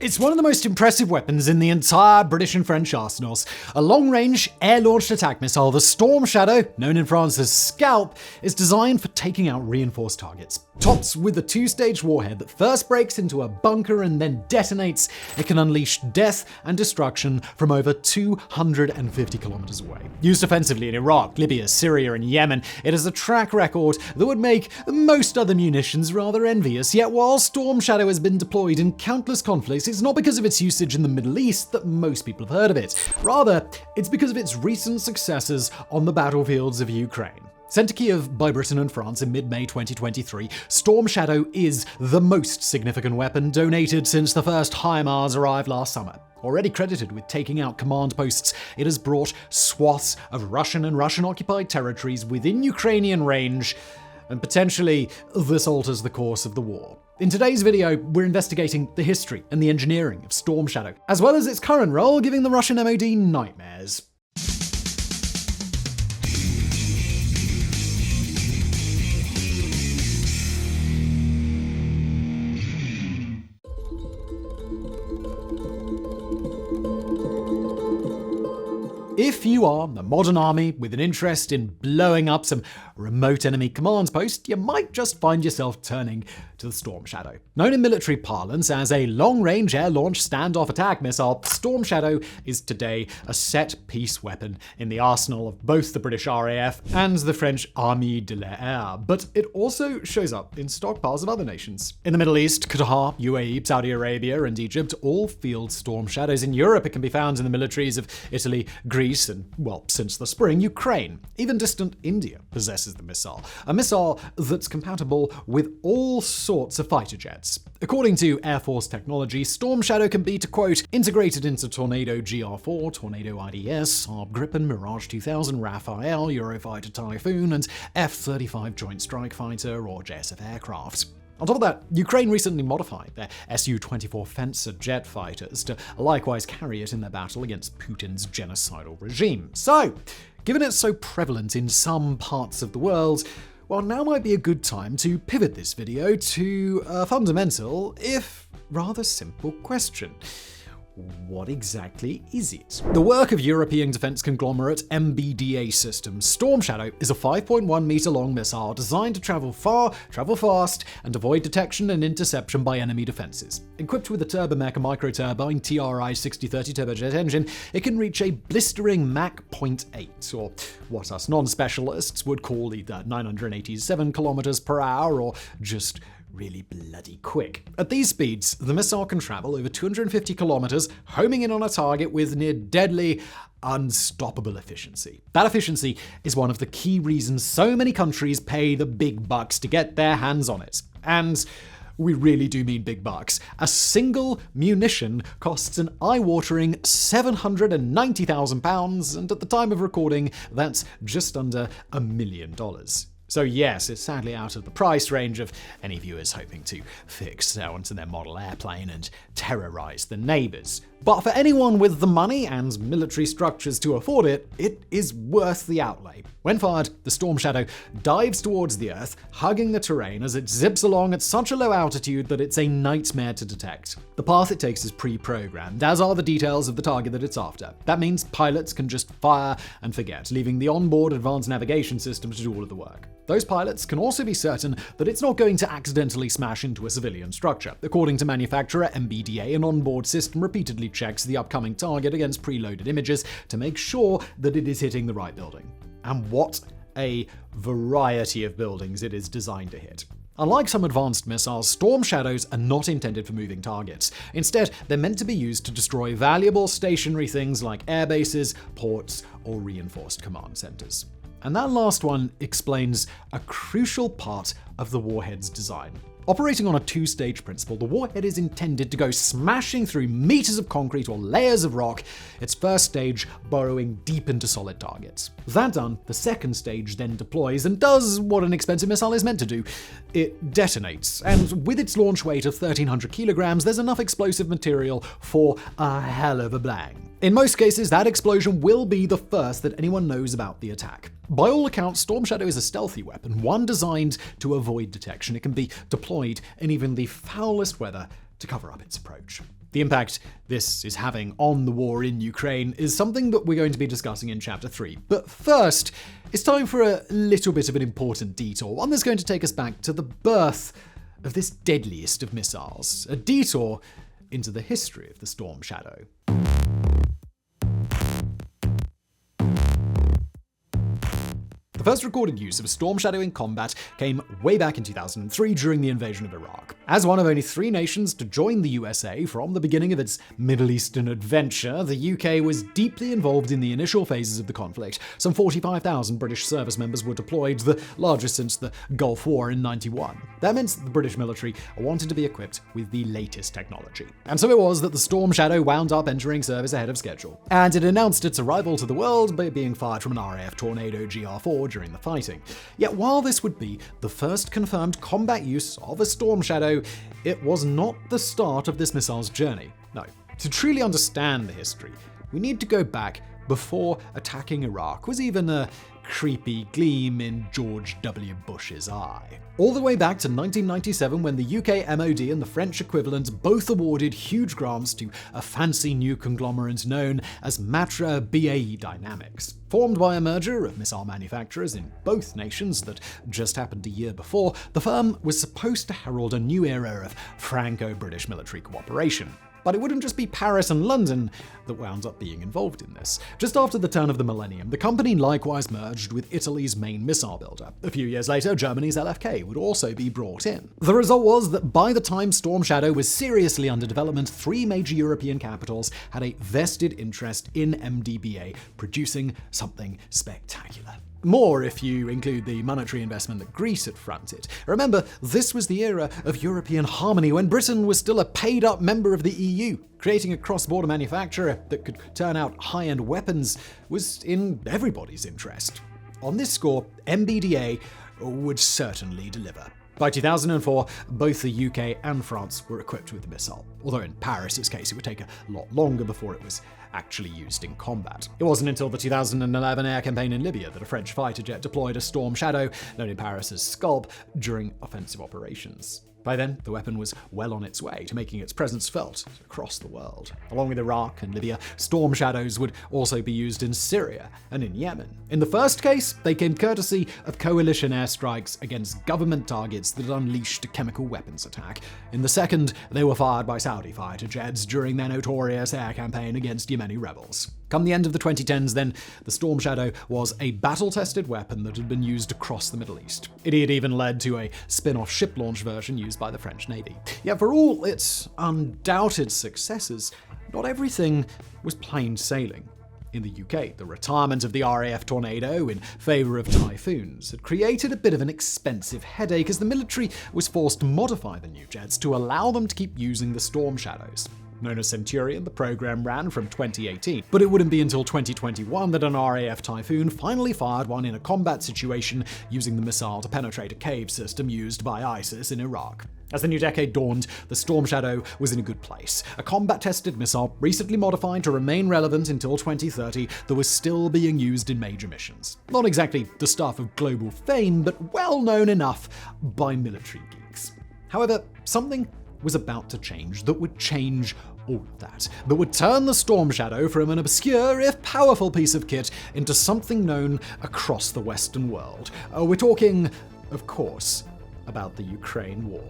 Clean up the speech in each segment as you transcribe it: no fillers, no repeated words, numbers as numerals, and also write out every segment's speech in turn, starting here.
It's one of the most impressive weapons in the entire British and French arsenals. A long-range, air-launched attack missile, the Storm Shadow, known in France as Scalp, is designed for taking out reinforced targets. Topped with a two-stage warhead that first breaks into a bunker and then detonates, it can unleash death and destruction from over 250 kilometers away. Used offensively in Iraq, Libya, Syria, and Yemen, it has a track record that would make most other munitions rather envious. Yet while Storm Shadow has been deployed in countless conflicts, it's not because of its usage in the Middle East that most people have heard of it. Rather, it's because of its recent successes on the battlefields of Ukraine. Sent to Kiev by Britain and France in mid-May 2023, Storm Shadow is the most significant weapon donated since the first HIMARS arrived last summer. Already credited with taking out command posts, it has brought swaths of Russian and Russian-occupied territories within Ukrainian range, and potentially this alters the course of the war. In today's video, we're investigating the history and the engineering of Storm Shadow, as well as its current role giving the Russian MOD nightmares. If you are a modern army with an interest in blowing up some remote enemy command post, you might just find yourself turning to the Storm Shadow. Known in military parlance as a long-range air-launched standoff attack missile, Storm Shadow is today a set-piece weapon in the arsenal of both the British RAF and the French Armée de l'Air, but it also shows up in stockpiles of other nations. In the Middle East, Qatar, UAE, Saudi Arabia, and Egypt all field Storm Shadows. In Europe, it can be found in the militaries of Italy, Greece, and, well, since the spring, Ukraine. Even distant India possesses the missile, a missile that's compatible with all sorts of fighter jets. According to Air Force Technology, Storm Shadow can be, to quote, integrated into Tornado GR4, Tornado IDS, Saab Gripen, Mirage 2000, Rafale, Eurofighter Typhoon, and F-35 Joint Strike Fighter or JSF aircraft. On top of that, Ukraine recently modified their Su-24 Fencer jet fighters to likewise carry it in their battle against Putin's genocidal regime. So, given it's so prevalent in some parts of the world, well, now might be a good time to pivot this video to a fundamental, if rather simple question. What exactly is it? The work of European defense conglomerate MBDA Systems, Storm Shadow is a 5.1 meter long missile designed to travel far, travel fast, and avoid detection and interception by enemy defenses. Equipped with a Turbomech microturbine TRI-6030 turbojet engine, it can reach a blistering Mach 0.8, or what us non-specialists would call either 987 kilometers per hour or just really bloody quick. At these speeds, the missile can travel over 250 kilometers, homing in on a target with near deadly, unstoppable efficiency. That efficiency is one of the key reasons so many countries pay the big bucks to get their hands on it. And we really do mean big bucks. A single munition costs an eye-watering £790,000, and at the time of recording, that's just under $1 million. So yes, it's sadly out of the price range of any viewers hoping to fix onto their model airplane and terrorize the neighbors. But for anyone with the money and military structures to afford it, it is worth the outlay. When fired, the Storm Shadow dives towards the Earth, hugging the terrain as it zips along at such a low altitude that it's a nightmare to detect. The path it takes is pre-programmed, as are the details of the target that it's after. That means pilots can just fire and forget, leaving the onboard advanced navigation system to do all of the work. Those pilots can also be certain that it's not going to accidentally smash into a civilian structure. According to manufacturer MBDA, an onboard system repeatedly checks the upcoming target against preloaded images to make sure that it is hitting the right building. And what a variety of buildings it is designed to hit. Unlike some advanced missiles, Storm Shadows are not intended for moving targets. Instead, they're meant to be used to destroy valuable stationary things like air bases, ports, or reinforced command centers. And that last one explains a crucial part of the warhead's design. Operating on a two-stage principle, the warhead is intended to go smashing through meters of concrete or layers of rock, its first stage burrowing deep into solid targets. That done, the second stage then deploys and does what an expensive missile is meant to do. It detonates, and with its launch weight of 1,300 kilograms, there's enough explosive material for a hell of a blang. In most cases, that explosion will be the first that anyone knows about the attack. By all accounts, Storm Shadow is a stealthy weapon, one designed to avoid detection. It can be deployed in even the foulest weather to cover up its approach. The impact this is having on the war in Ukraine is something that we're going to be discussing in Chapter 3. But first, it's time for a little bit of an important detour, one that's going to take us back to the birth of this deadliest of missiles, a detour into the history of the Storm Shadow. The first recorded use of a Storm Shadow in combat came way back in 2003 during the invasion of Iraq. As one of only 3 nations to join the USA from the beginning of its Middle Eastern adventure, the UK was deeply involved in the initial phases of the conflict. Some 45,000 British service members were deployed, the largest since the Gulf War in '91. That meant that the British military wanted to be equipped with the latest technology. And so it was that the Storm Shadow wound up entering service ahead of schedule. And it announced its arrival to the world by being fired from an RAF Tornado GR4 during the fighting. Yet while this would be the first confirmed combat use of a Storm Shadow, it was not the start of this missile's journey. No. To truly understand the history, we need to go back before attacking Iraq was even a creepy gleam in George W. Bush's eye. All the way back to 1997, when the UK MOD and the French equivalent both awarded huge grants to a fancy new conglomerate known as Matra BAE Dynamics. Formed by a merger of missile manufacturers in both nations that just happened a year before, the firm was supposed to herald a new era of Franco-British military cooperation. But it wouldn't just be Paris and London that wound up being involved in this. Just after the turn of the millennium, the company likewise merged with Italy's main missile builder. A few years later, Germany's LFK would also be brought in. The result was that by the time Storm Shadow was seriously under development, 3 major European capitals had a vested interest in MDBA producing something spectacular. More if you include the monetary investment that Greece had fronted. Remember, this was the era of European harmony when Britain was still a paid-up member of the EU. Creating a cross-border manufacturer that could turn out high-end weapons was in everybody's interest. On this score, MBDA would certainly deliver. By 2004, both the UK and France were equipped with the missile, although in Paris's case it would take a lot longer before it was actually used in combat. It wasn't until the 2011 air campaign in Libya that a French fighter jet deployed a Storm Shadow, known in Paris as Scalp, during offensive operations. By then, the weapon was well on its way to making its presence felt across the world. Along with Iraq and Libya, Storm Shadows would also be used in Syria and in Yemen. In the first case, they came courtesy of coalition airstrikes against government targets that unleashed a chemical weapons attack. In the second, they were fired by Saudi fighter jets during their notorious air campaign against Yemeni rebels. Come the end of the 2010s, then, the Storm Shadow was a battle-tested weapon that had been used across the Middle East. It had even led to a spin-off ship launch version used by the French Navy. Yet for all its undoubted successes, not everything was plain sailing. In the UK, the retirement of the RAF Tornado in favour of Typhoons had created a bit of an expensive headache as the military was forced to modify the new jets to allow them to keep using the Storm Shadows. Known as Centurion, the program ran from 2018, but it wouldn't be until 2021 that an RAF Typhoon finally fired one in a combat situation using the missile to penetrate a cave system used by ISIS in Iraq. As the new decade dawned, the Storm Shadow was in a good place. A combat-tested missile, recently modified to remain relevant until 2030, that was still being used in major missions. Not exactly the stuff of global fame, but well known enough by military geeks. However, something was about to change that would change all of that would turn the Storm Shadow from an obscure, if powerful piece of kit into something known across the Western world. We're talking, of course, about the Ukraine War.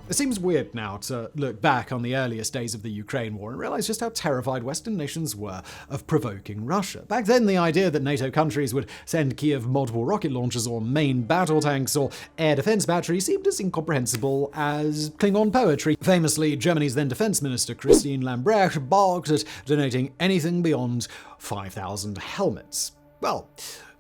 It seems weird now to look back on the earliest days of the Ukraine war and realize just how terrified Western nations were of provoking Russia. Back then, the idea that NATO countries would send Kiev multiple rocket launchers or main battle tanks or air defense batteries seemed as incomprehensible as Klingon poetry. Famously, Germany's then defense minister Christine Lambrecht balked at donating anything beyond 5,000 helmets. Well,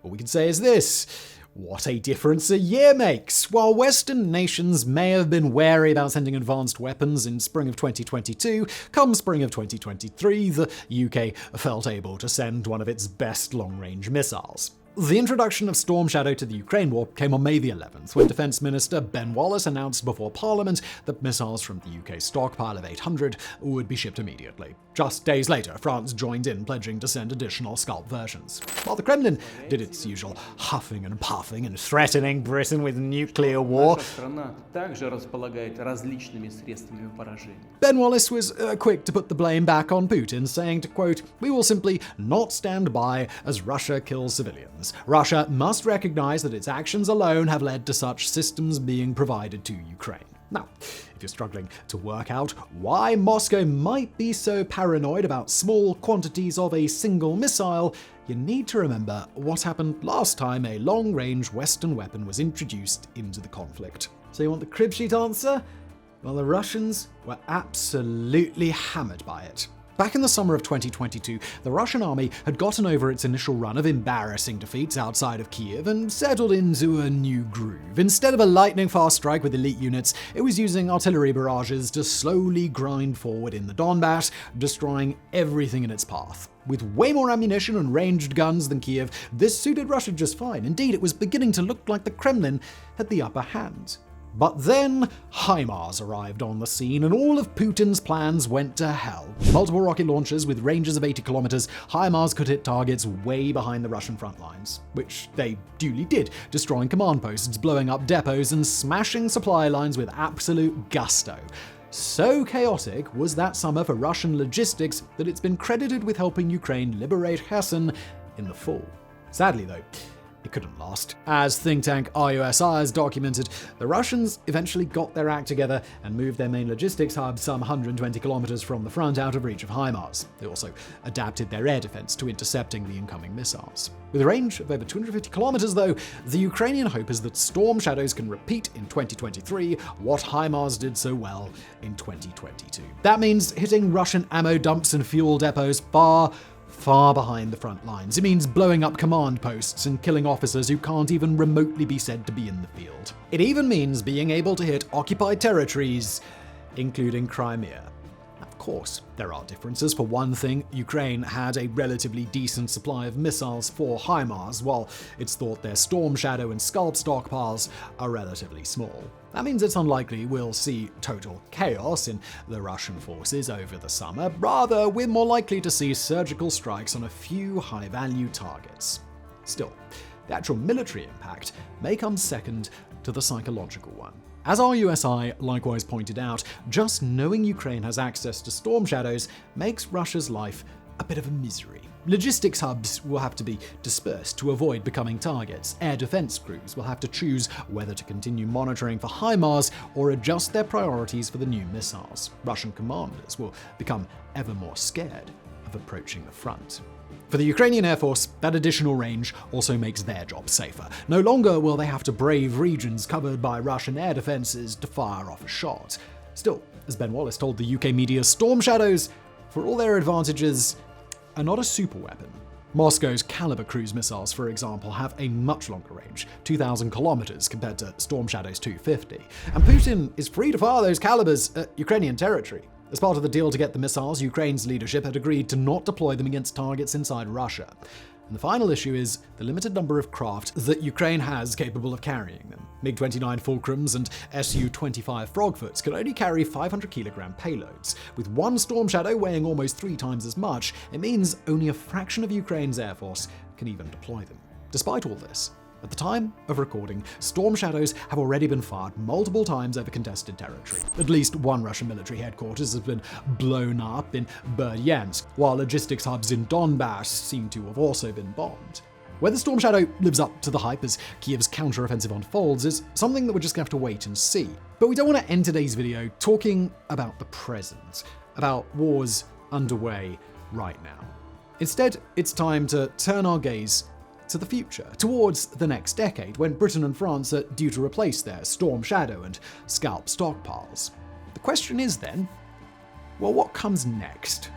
all we can say is this: what a difference a year makes! While Western nations may have been wary about sending advanced weapons in spring of 2022, come spring of 2023, the UK felt able to send one of its best long-range missiles. The introduction of Storm Shadow to the Ukraine war came on May the 11th, when Defense Minister Ben Wallace announced before Parliament that missiles from the UK stockpile of 800 would be shipped immediately. Just days later, France joined in, pledging to send additional Scalp versions. While the Kremlin did its usual huffing and puffing and threatening Britain with nuclear war, Ben Wallace was quick to put the blame back on Putin, saying to quote, "We will simply not stand by as Russia kills civilians. Russia must recognize that its actions alone have led to such systems being provided to Ukraine." Now, if you're struggling to work out why Moscow might be so paranoid about small quantities of a single missile, you need to remember what happened last time a long-range Western weapon was introduced into the conflict. So you want the crib sheet answer? Well, the Russians were absolutely hammered by it. Back in the summer of 2022, the Russian army had gotten over its initial run of embarrassing defeats outside of Kiev and settled into a new groove. Instead of a lightning-fast strike with elite units, it was using artillery barrages to slowly grind forward in the Donbass, destroying everything in its path. With way more ammunition and ranged guns than Kiev, this suited Russia just fine. Indeed, it was beginning to look like the Kremlin had the upper hand. But then HIMARS arrived on the scene, and all of Putin's plans went to hell. Multiple rocket launchers with ranges of 80 kilometers, HIMARS could hit targets way behind the Russian front lines, which they duly did, destroying command posts, blowing up depots, and smashing supply lines with absolute gusto. So chaotic was that summer for Russian logistics that it's been credited with helping Ukraine liberate Kherson in the fall. Sadly, though, it couldn't last. As think tank RUSI has documented, the Russians eventually got their act together and moved their main logistics hub some 120 kilometers from the front out of reach of HIMARS. They also adapted their air defense to intercepting the incoming missiles. With a range of over 250 kilometers, though, the Ukrainian hope is that Storm Shadows can repeat in 2023 what HIMARS did so well in 2022. That means hitting Russian ammo dumps and fuel depots far behind the front lines. It means blowing up command posts and killing officers who can't even remotely be said to be in the field. It even means being able to hit occupied territories, including Crimea. Of course, there are differences. For one thing, Ukraine had a relatively decent supply of missiles for HIMARS, while it's thought their Storm Shadow and Scalp stockpiles are relatively small. That means it's unlikely we'll see total chaos in the Russian forces over the summer. Rather, we're more likely to see surgical strikes on a few high-value targets. Still, the actual military impact may come second to the psychological one. As RUSI likewise pointed out, just knowing Ukraine has access to Storm Shadows makes Russia's life a bit of a misery. Logistics hubs will have to be dispersed to avoid becoming targets. Air defense crews will have to choose whether to continue monitoring for HIMARS or adjust their priorities for the new missiles. Russian commanders will become ever more scared of approaching the front. For the Ukrainian Air Force, that additional range also makes their job safer. No longer will they have to brave regions covered by Russian air defenses to fire off a shot. Still, as Ben Wallace told the UK media, Storm Shadows, for all their advantages, are not a super weapon. Moscow's Kalibr cruise missiles, for example, have a much longer range, 2,000 kilometers compared to Storm Shadow's 250. And Putin is free to fire those Kalibrs at Ukrainian territory. As part of the deal to get the missiles, Ukraine's leadership had agreed to not deploy them against targets inside Russia. And the final issue is the limited number of craft that Ukraine has capable of carrying them. MiG-29 Fulcrums and Su-25 Frogfoots can only carry 500 kilogram payloads. With one Storm Shadow weighing almost 3 times as much, it means only a fraction of Ukraine's air force can even deploy them. Despite all this, at the time of recording, Storm Shadows have already been fired multiple times over contested territory. At least one Russian military headquarters has been blown up in Berdyansk, while logistics hubs in Donbass seem to have also been bombed. Whether Storm Shadow lives up to the hype as Kiev's counteroffensive unfolds is something that we're just going to have to wait and see. But we don't want to end today's video talking about the present, about wars underway right now. Instead, it's time to turn our gaze to the future, towards the next decade, when Britain and France are due to replace their Storm Shadow and Scalp stockpiles. The question is then, well, what comes next?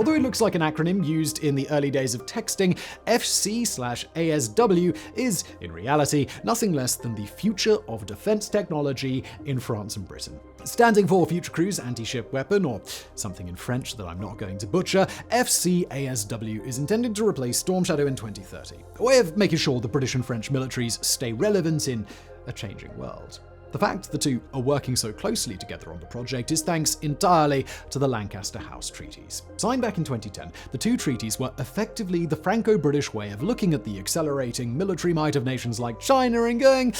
Although it looks like an acronym used in the early days of texting, FC/ASW is, in reality, nothing less than the future of defense technology in France and Britain. Standing for Future Cruise Anti-Ship Weapon, or something in French that I'm not going to butcher, FCASW is intended to replace Storm Shadow in 2030, a way of making sure the British and French militaries stay relevant in a changing world. The fact the two are working so closely together on the project is thanks entirely to the Lancaster House Treaties. Signed back in 2010, the two treaties were effectively the Franco-British way of looking at the accelerating military might of nations like China and going,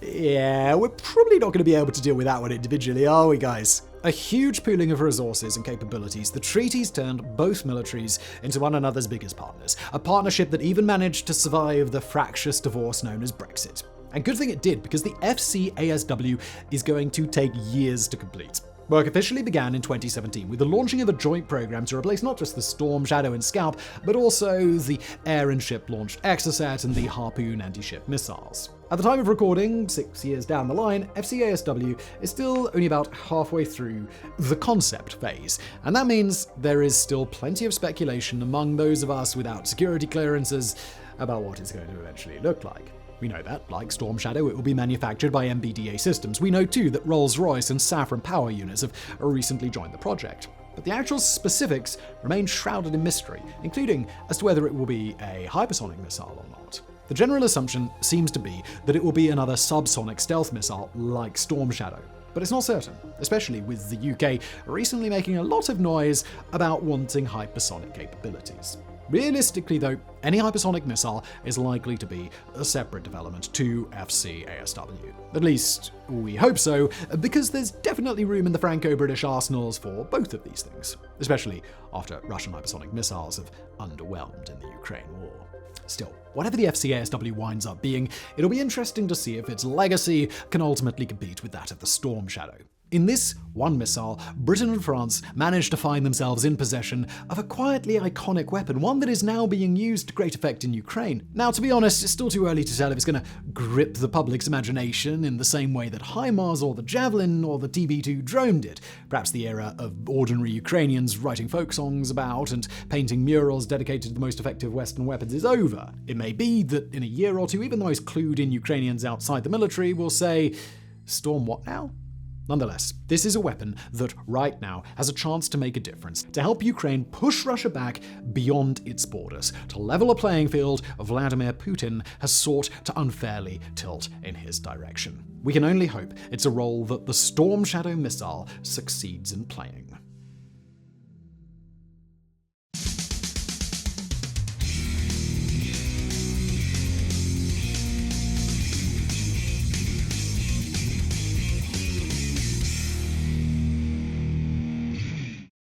yeah, we're probably not going to be able to deal with that one individually, are we, guys? A huge pooling of resources and capabilities, the treaties turned both militaries into one another's biggest partners, a partnership that even managed to survive the fractious divorce known as Brexit. And good thing it did, because the FCASW is going to take years to complete. Work officially began in 2017 with the launching of a joint program to replace not just the Storm Shadow and Scalp, but also the air and ship-launched Exocet and the Harpoon anti-ship missiles. At the time of recording, 6 years down the line, FCASW is still only about halfway through the concept phase, and that means there is still plenty of speculation among those of us without security clearances about what it's going to eventually look like. We know that, like Storm Shadow, it will be manufactured by MBDA Systems. We know too that Rolls-Royce and Safran Power Units have recently joined the project. But the actual specifics remain shrouded in mystery, including as to whether it will be a hypersonic missile or not. The general assumption seems to be that it will be another subsonic stealth missile like Storm Shadow. But it's not certain, especially with the UK recently making a lot of noise about wanting hypersonic capabilities. Realistically, though, any hypersonic missile is likely to be a separate development to FCASW. At least, we hope so, because there's definitely room in the Franco-British arsenals for both of these things, especially after Russian hypersonic missiles have underwhelmed in the Ukraine war. Still, whatever the FCASW winds up being, it'll be interesting to see if its legacy can ultimately compete with that of the Storm Shadow. In this one missile, Britain and France managed to find themselves in possession of a quietly iconic weapon, one that is now being used to great effect in Ukraine. Now, to be honest, it's still too early to tell if it's going to grip the public's imagination in the same way that HIMARS or the Javelin or the TB2 drone did. Perhaps the era of ordinary Ukrainians writing folk songs about and painting murals dedicated to the most effective Western weapons is over. It may be that in a year or two, even the most clued-in Ukrainians outside the military will say, "Storm what now?" Nonetheless, this is a weapon that, right now, has a chance to make a difference, to help Ukraine push Russia back beyond its borders, to level a playing field Vladimir Putin has sought to unfairly tilt in his direction. We can only hope it's a role that the Storm Shadow missile succeeds in playing.